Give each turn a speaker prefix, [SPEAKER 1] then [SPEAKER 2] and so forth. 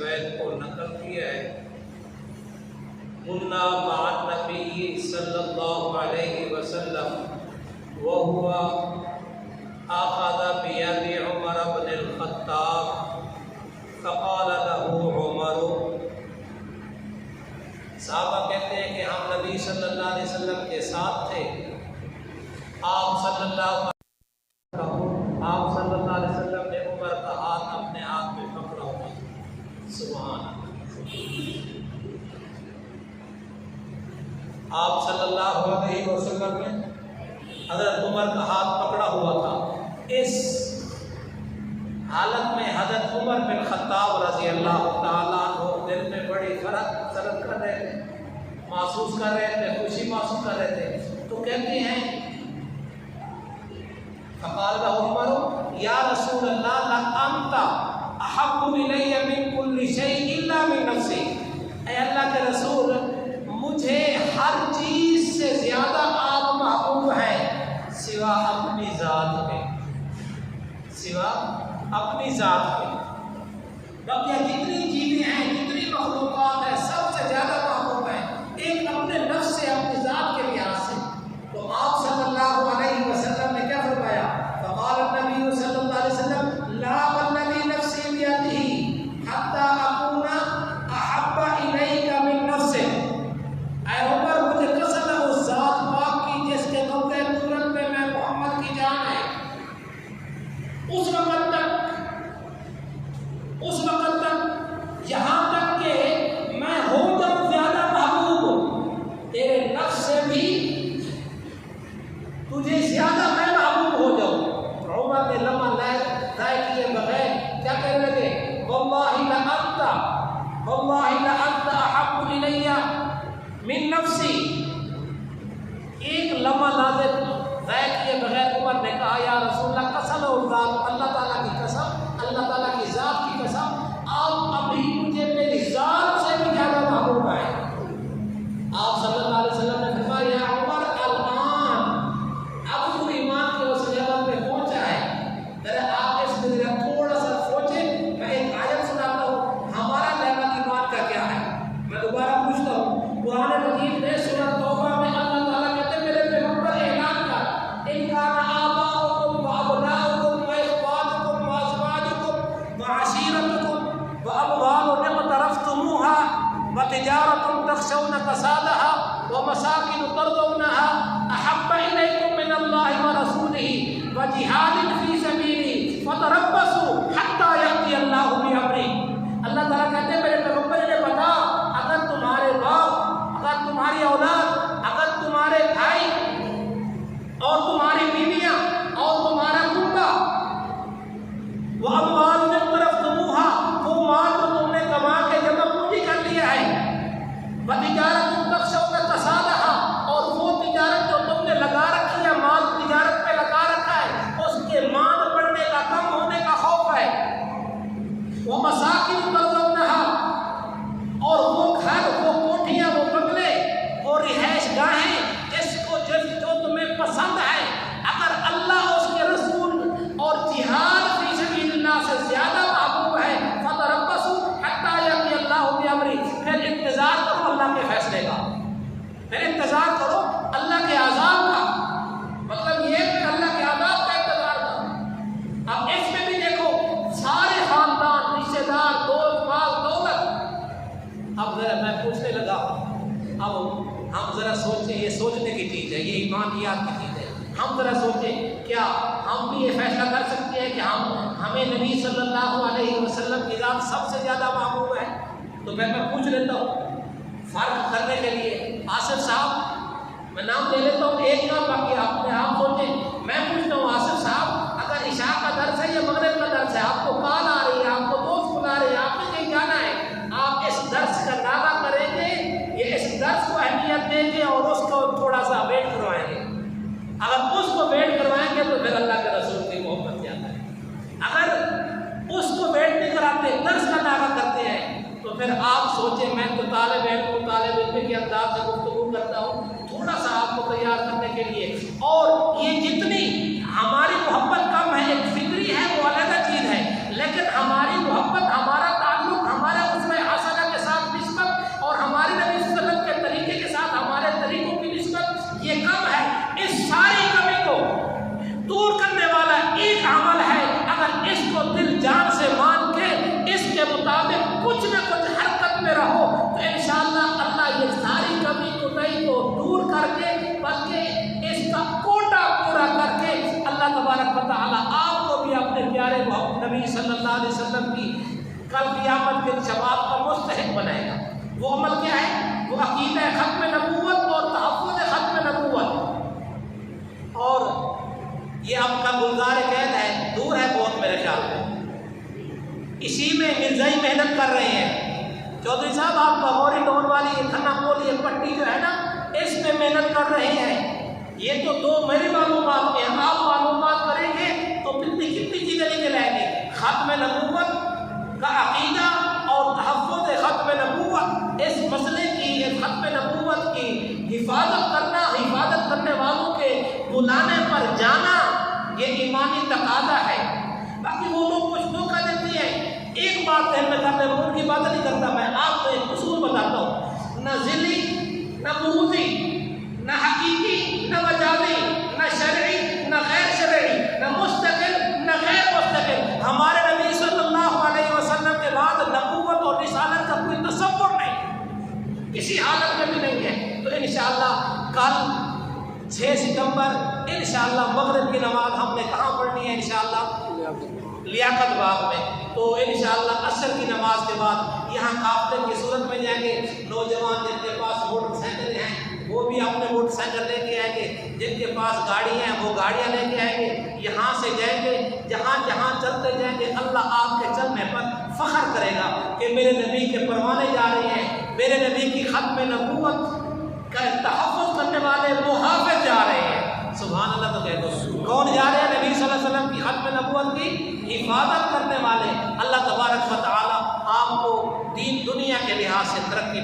[SPEAKER 1] بیت کو نقل کیا ہے، کنا مع النبی صلی اللہ علیہ وسلم وهو اخذ بید عمر بن الخطاب فقال له عمر، صحابہ کہتے ہیں کہ ہم نبی صلی اللہ علیہ وسلم کے ساتھ تھے، آپ صلی اللہ علیہ وسلم نے عمر کا ہاتھ اپنے ہاتھ میں پکڑا ہوا، سبحان اللہ، آپ صلی اللہ علیہ وسلم نے حضرت عمر کا ہاتھ پکڑا ہوا تھا۔ اس حالت میں حضرت عمر بن خطاب رضی اللہ تعالیٰ عنہ دل میں بڑی فرق کر رہے تھے، محسوس کر رہے تھے، خوشی محسوس کر رہے تھے، تو کہتے ہیں فقال له عمر یا رسول اللہ لانت احب الی من کل شیء الا من نفسی، اے اللہ کے رسول مجھے ہر چیز سے زیادہ آپ محبوب ہیں سوا اپنی ذات کے، سوا اپنی ذات کے، باقی جتنی چیزیں ہیں، جتنی مخلوقات ہیں، سب سے زیادہ محبوب ہیں ایک اپنے نفس سے، اپنی ذات کے لحاظ سے۔ تو آپ صلی اللہ علیہ وسلم نے کیا فرمایا؟ فقال النبی صلی اللہ علیہ وسلم لا والذی نفسی بیدہ حتی اکون احب الیک من نفسک، اے عمر مجھے قسم ہے اس ذات پاک کی جس کے قبضہ قدرت میں محمد کی جان ہے، اس وقت تک یہاں تک کہ میں ہو جاؤں زیادہ محبوب تیرے نفس سے بھی، تجھے زیادہ میں محبوب ہو جاؤں۔ عمر نے لمحہ ضائع کیے بغیر کیا کہنے لگے؟ واللہ لانت احب الی من نفسی۔ ایک لمحہ نازل ضائع کیے بغیر عمر نے کہا یا رسول اللہ قسم اللہ، اللہ تعالیٰ کی قسم، اللہ تعالیٰ کی ذات کی قسم، آپ ابھی مجھے میری ذات سے بھی زیادہ محبوب ہیں۔ آپ صلی اللہ علیہ وسلم نے فرمایا یا عمر الآن، اب تو ایمان کے اس لیول پہ پہنچا ہے، ذرا آپ اس میں ذرا تھوڑا سا سوچیں، میں ایک آیت سناتا ہوں ہمارا لیول ایمان کا کیا ہے۔ میں دوبارہ پوچھتا ہوں، قرآن مجید میں سورۃ توبہ میں اللہ تعالیٰ کہتے ہیں میرے پیغمبر اعلان کر ان کان آباؤکم وابناؤکم واخوانکم وازواجکم وعشیرتکم واموال اقترفتموها وتجارة تخشون كسادها ومساكن ترضونها أحب إليكم من الله ورسوله وجهاد في سبيله فتربصوا حتى يأتي الله بأمره۔ اللہ تعالیٰ کہتے ہیں میرے پیغمبر نے بتا، اگر تمہارے باپ، اگر تمہاری اولاد، اگر تمہارے بھائی اور تمہاری بیویاں اور تمہارا کنبہ، وہ اموال میں اقترفتموها، وہ مال جو تم نے کما کے جمع پونجی کر لیا ہے، وتجارت تخشون کسادها، اور وہ تجارت جو تم نے لگا رکھی ہے، مال تجارت پہ لگا رکھا ہے، اس کے مال بڑھنے کا، کم ہونے کا خوف ہے، ومساکن ترضونها، اور وہ گھر، وہ کوٹھیاں، وہ بنگلے، وہ رہائش گاہیں جو تمہیں پسند ہے، اگر اللہ اس کے رسول اور جہاد فی سبیل اللہ سے زیادہ محبوب ہے، فتربصوا حتی یأتی اللہ بأمرہ، پھر انتظار کرو اللہ کے فیصلے کا، پھر انتظار کرو اللہ کے عذاب کا، مطلب یہ کہ اللہ کے عذاب کا انتظار کرو۔ اب اس میں بھی دیکھو سارے خاندان، رشتے دار، دوست، مال، دولت۔ اب ذرا میں پوچھنے لگا، اب ہم ذرا سوچیں، یہ سوچنے کی چیز ہے، یہ ایمانیات کی چیز ہے، ہم ذرا سوچیں کیا ہم بھی یہ فیصلہ کر سکتے ہیں کہ ہمیں نبی صلی اللہ علیہ وسلم کی ذات سب سے زیادہ محبوب ہے؟ تو میں پوچھ لیتا ہوں فرق کرنے کے لیے، آصف صاحب میں نام لے لیتا ہوں ایک کا، باقی آپ سوچیں۔ میں پوچھتا ہوں آصف صاحب اگر عشاء کا درس ہے یا مغرب کا درس ہے، آپ کو کال آ رہی ہے، آپ کو دوست بلا رہے ہیں، آپ نے کہیں جانا ہے، آپ اس درس کا دعویٰ کریں گے یا اس درس کو اہمیت دیں گے اور اس کو تھوڑا سا ویٹ کروائیں گے؟ اگر اس کو ویٹ کروائیں گے تو پھر اللہ کے رسول کی محبت زیادہ ہے، اگر اس کو ویٹ نہیں کراتے، درس کا دعویٰ کرتے ہیں، تو پھر آپ سوچیں، میں تو طالب علم کے انداز سے گفتگو کرتا ہوں، تھوڑا سا آپ کو تیار کرنے کے لیے، اور یہ جتنی کر کے بلکہ اس کا کوٹا پورا کر کے اللہ تبارک و تعالیٰ آپ کو بھی اپنے پیارے نبی صلی اللہ علیہ وسلم کی کل قیامت کے شفاعت کا مستحق بنائے گا۔ وہ عمل کیا ہے؟ وہ عقیدہ ختم نبوت اور تحفظ ختم نبوت، اور یہ آپ کا گلزار قید ہے، دور ہے بہت میرے خیال میں، اسی میں مرزائی محنت کر رہے ہیں۔ چودھری صاحب آپ لاہوری ڈون والی یہ کھنا پول یہ پٹی جو ہے نا، اس میں محنت کر رہے ہیں۔ یہ تو دو میری معلومات ہیں، آپ معلومات کریں گے تو کتنی چیزیں لے کے لائیں گے۔ ختم نبوت کا عقیدہ اور تحفظ ختم نبوت، اس مسئلے کی، اس ختم نبوت کی حفاظت کرنا، حفاظت کرنے والوں کے بلانے پر جانا، یہ ایمانی تقاضا ہے۔ باقی وہ لوگ کچھ دھوکہ دیتے ہیں۔ ایک بات ذہن میں کرتے ہیں، ان کی بات نہیں کرتا میں، آپ کو ایک اصول بتاتا ہوں، نہ ذلی، نہ بروزی، نہ حقیقی، نہ مجازی، نہ شرعی، نہ غیر شرعی، نہ مستقل، نہ غیر مستقل، ہمارے نبی صلی اللہ علیہ وسلم کے بعد نبوت اور رسالت کا کوئی تصور نہیں، کسی حالت میں بھی نہیں ہے۔ تو انشاءاللہ کل 6 ستمبر انشاءاللہ مغرب کی نماز ہم نے کہاں پڑھنی ہے؟ انشاءاللہ لیاقت باغ میں۔ تو انشاءاللہ عصر کی نماز کے بعد یہاں قافلے کی صورت میں جائیں گے۔ نوجوان جن کے پاس موٹر سائیکل ہیں وہ بھی اپنے موٹر سائیکل لے کے آئیں گے، جن کے پاس گاڑی ہیں وہ گاڑیاں لے کے آئیں گے، یہاں سے جائیں گے، جہاں جہاں چلتے جائیں گے اللہ آپ کے چلنے پر فخر کرے گا کہ میرے نبی کے پروانے جا رہے ہیں، میرے نبی کی ختم نبوت کا تحفظ کرنے والے محافظ جا رہے ہیں۔ سبحان اللہ۔ تو کہہ دو کون جا رہے ہیں؟ نبی صلی اللہ علیہ وسلم کی ختم نبوت کی حفاظت کرنے والے۔ اللہ تبارک و تعالی آپ کو دین دنیا کے لحاظ سے ترقی